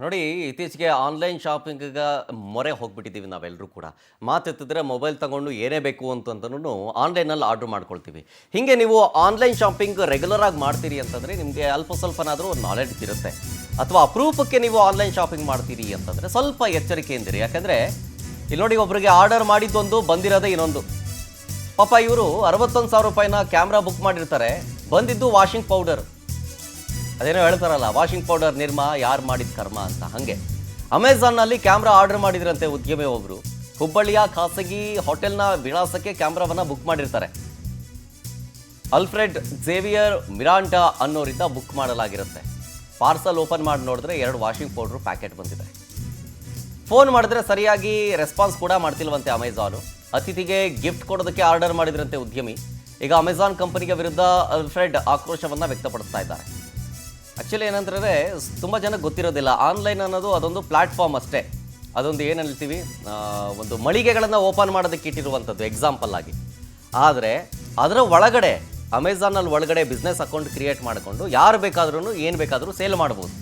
ನೋಡಿ ಇತ್ತೀಚೆಗೆ ಆನ್ಲೈನ್ ಶಾಪಿಂಗಿಗೆ ಮೊರೆ ಹೋಗ್ಬಿಟ್ಟಿದ್ದೀವಿ ನಾವೆಲ್ಲರೂ ಕೂಡ. ಮಾತೆತ್ತಿದ್ರೆ ಮೊಬೈಲ್ ತಗೊಂಡು ಏನೇ ಬೇಕು ಅಂತಂದ್ರೂ ಆನ್ಲೈನಲ್ಲಿ ಆರ್ಡ್ರ್ ಮಾಡ್ಕೊಳ್ತೀವಿ. ಹೀಗೆ ನೀವು ಆನ್ಲೈನ್ ಶಾಪಿಂಗ್ ರೆಗ್ಯುಲರ್ ಆಗಿ ಮಾಡ್ತೀರಿ ಅಂತಂದರೆ ನಿಮಗೆ ಅಲ್ಪ ಸ್ವಲ್ಪನಾದರೂ ನಾಲೆಡ್ಜ್ ಇರುತ್ತೆ. ಅಥವಾ ಅಪರೂಪಕ್ಕೆ ನೀವು ಆನ್ಲೈನ್ ಶಾಪಿಂಗ್ ಮಾಡ್ತೀರಿ ಅಂತಂದರೆ ಸ್ವಲ್ಪ ಎಚ್ಚರಿಕೆಯಿಂದಿರಿ. ಯಾಕಂದರೆ ಇಲ್ಲಿ ನೋಡಿ, ಒಬ್ಬರಿಗೆ ಆರ್ಡರ್ ಮಾಡಿದ್ದೊಂದು ಬಂದಿರೋದೇ ಇನ್ನೊಂದು. ಪಾಪ ಇವರು 61,000 ರೂಪಾಯಿನ ಕ್ಯಾಮ್ರಾ ಬುಕ್ ಮಾಡಿರ್ತಾರೆ, ಬಂದಿದ್ದು ವಾಷಿಂಗ್ ಪೌಡರ್. ಅದೇನೋ ಹೇಳ್ತಾರಲ್ಲ, ವಾಷಿಂಗ್ ಪೌಡರ್ ನಿರ್ಮಾ ಯಾರು ಮಾಡಿದ ಕರ್ಮ ಅಂತ. ಹಾಗೆ ಅಮೆಝಾನ್ನಲ್ಲಿ ಕ್ಯಾಮ್ರಾ ಆರ್ಡರ್ ಮಾಡಿದ್ರಂತೆ ಉದ್ಯಮಿ ಒಬ್ಬರು. ಹುಬ್ಬಳ್ಳಿಯ ಖಾಸಗಿ ಹೋಟೆಲ್ನ ವಿಳಾಸಕ್ಕೆ ಕ್ಯಾಮ್ರಾವನ್ನು ಬುಕ್ ಮಾಡಿರ್ತಾರೆ. ಅಲ್ಫ್ರೆಡ್ ಝೇವಿಯರ್ ಮಿರಾಂಟಾ ಅನ್ನೋರಿಂದ ಬುಕ್ ಮಾಡಲಾಗಿರುತ್ತೆ. ಪಾರ್ಸಲ್ ಓಪನ್ ಮಾಡಿ ನೋಡಿದ್ರೆ 2 ವಾಷಿಂಗ್ ಪೌಡ್ರು ಪ್ಯಾಕೆಟ್ ಬಂದಿದೆ. ಫೋನ್ ಮಾಡಿದ್ರೆ ಸರಿಯಾಗಿ ರೆಸ್ಪಾನ್ಸ್ ಕೂಡ ಮಾಡ್ತಿಲ್ವಂತೆ ಅಮೆಝಾನು. ಅತಿಥಿಗೆ ಗಿಫ್ಟ್ ಕೊಡೋದಕ್ಕೆ ಆರ್ಡರ್ ಮಾಡಿದ್ರಂತೆ ಉದ್ಯಮಿ. ಈಗ ಅಮೆಝಾನ್ ಕಂಪನಿಗೆ ವಿರುದ್ಧ ಅಲ್ಫ್ರೆಡ್ ಆಕ್ರೋಶವನ್ನು ವ್ಯಕ್ತಪಡಿಸ್ತಾ ಇದ್ದಾರೆ. ಆ್ಯಕ್ಚುಲಿ ಏನಂತಂದರೆ, ತುಂಬ ಜನಕ್ಕೆ ಗೊತ್ತಿರೋದಿಲ್ಲ, ಆನ್ಲೈನ್ ಅನ್ನೋದು ಅದೊಂದು ಪ್ಲ್ಯಾಟ್ಫಾರ್ಮ್ ಅಷ್ಟೇ. ಅದೊಂದು ಏನು ಹೇಳ್ತೀವಿ, ಒಂದು ಮಳಿಗೆಗಳನ್ನು ಓಪನ್ ಮಾಡೋದಕ್ಕೆ ಇಟ್ಟಿರುವಂಥದ್ದು ಎಕ್ಸಾಂಪಲ್ ಆಗಿ. ಆದರೆ ಅದರ ಒಳಗಡೆ ಅಮೆಝಾನಲ್ಲಿ ಒಳಗಡೆ ಬಿಸ್ನೆಸ್ ಅಕೌಂಟ್ ಕ್ರಿಯೇಟ್ ಮಾಡಿಕೊಂಡು ಯಾರು ಬೇಕಾದ್ರೂ ಏನು ಬೇಕಾದರೂ ಸೇಲ್ ಮಾಡ್ಬೋದು.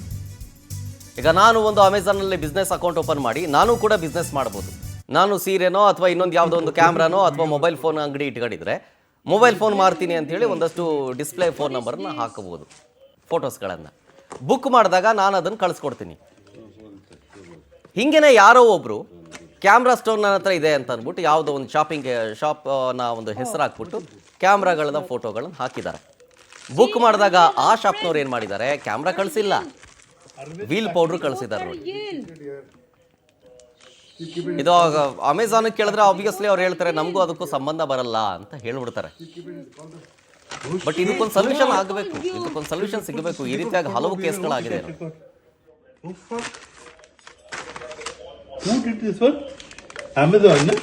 ಈಗ ನಾನು ಒಂದು ಅಮೆಝಾನಲ್ಲಿ ಬಿಸ್ನೆಸ್ ಅಕೌಂಟ್ ಓಪನ್ ಮಾಡಿ ನಾನು ಕೂಡ ಬಿಸ್ನೆಸ್ ಮಾಡ್ಬೋದು. ನಾನು ಸೀರೆನೋ ಅಥವಾ ಇನ್ನೊಂದು ಯಾವುದೋ ಒಂದು ಕ್ಯಾಮ್ರಾನೋ ಅಥವಾ ಮೊಬೈಲ್ ಫೋನ್ ಅಂಗಡಿ ಇಟ್ಕೊಂಡಿದ್ರೆ ಮೊಬೈಲ್ ಫೋನ್ ಮಾರ್ತೀನಿ ಅಂಥೇಳಿ ಒಂದಷ್ಟು ಡಿಸ್ಪ್ಲೇ ಫೋನ್ ನಂಬರನ್ನ ಹಾಕಬಹುದು, ಫೋಟೋಸ್ಗಳನ್ನು. ಬುಕ್ ಮಾಡಿದಾಗ ನಾನು ಅದನ್ನು ಕಳಿಸ್ಕೊಡ್ತೀನಿ. ಹಿಂಗೇನೆ ಯಾರೋ ಒಬ್ಬರು ಕ್ಯಾಮ್ರಾ ಸ್ಟೋರ್ ನನ್ನ ಹತ್ರ ಇದೆ ಅಂತ ಅಂದ್ಬಿಟ್ಟು ಯಾವುದೋ ಒಂದು ಶಾಪ್ನ ಒಂದು ಹೆಸರು ಹಾಕ್ಬಿಟ್ಟು ಕ್ಯಾಮ್ರಾಗಳನ್ನ ಫೋಟೋಗಳನ್ನು ಹಾಕಿದ್ದಾರೆ. ಬುಕ್ ಮಾಡಿದಾಗ ಆ ಶಾಪ್ನವ್ರು ಏನು ಮಾಡಿದ್ದಾರೆ, ಕ್ಯಾಮ್ರಾ ಕಳಿಸಿಲ್ಲ, ವೀಲ್ ಪೌಡ್ರು ಕಳಿಸಿದ್ದಾರೆ. ನೋಡಿ, ಇದು ಅಮೆಝಾನಿಗೆ ಕೇಳಿದ್ರೆ ಆಬ್ವಿಯಸ್ಲಿ ಅವ್ರು ಹೇಳ್ತಾರೆ ನಮಗೂ ಅದಕ್ಕೂ ಸಂಬಂಧ ಬರಲ್ಲ ಅಂತ ಹೇಳ್ಬಿಡ್ತಾರೆ. ಬಟ್ ಇದಕ್ಕೊಂದು ಸೊಲ್ಯೂಷನ್ ಆಗಬೇಕು, ಇದಕ್ಕೊಂದು ಸೊಲ್ಯೂಷನ್ ಸಿಗಬೇಕು. ಈ ರೀತಿಯಾಗಿ ಹಲವು ಕೇಸ್ಗಳಾಗಿದೆ. Who did this one? Amazon, no?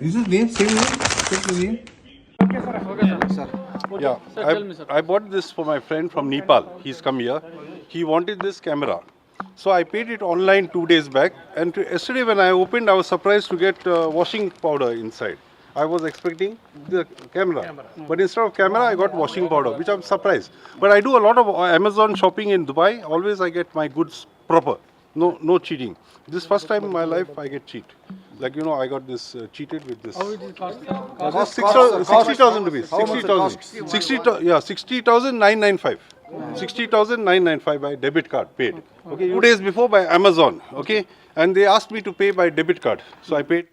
Is his name same name? Check the name. Yeah, I bought this for my friend from Nepal. He's come here. He wanted this camera. So I paid it online 2 days back. And yesterday when I opened, I was surprised to get washing powder inside. I was expecting the camera. But instead of camera, I got washing powder, which I'm surprised. But I do a lot of Amazon shopping in Dubai. Always I get my goods proper. No cheating. This first time in my life I get cheat. Like, you know, I got this cheated with this. How did it cost? 60,000 rupees. 60,000. Yeah, 60,995. 60,995 by debit card paid. Okay, 2 days before by Amazon. Okay, and they asked me to pay by debit card, so I paid.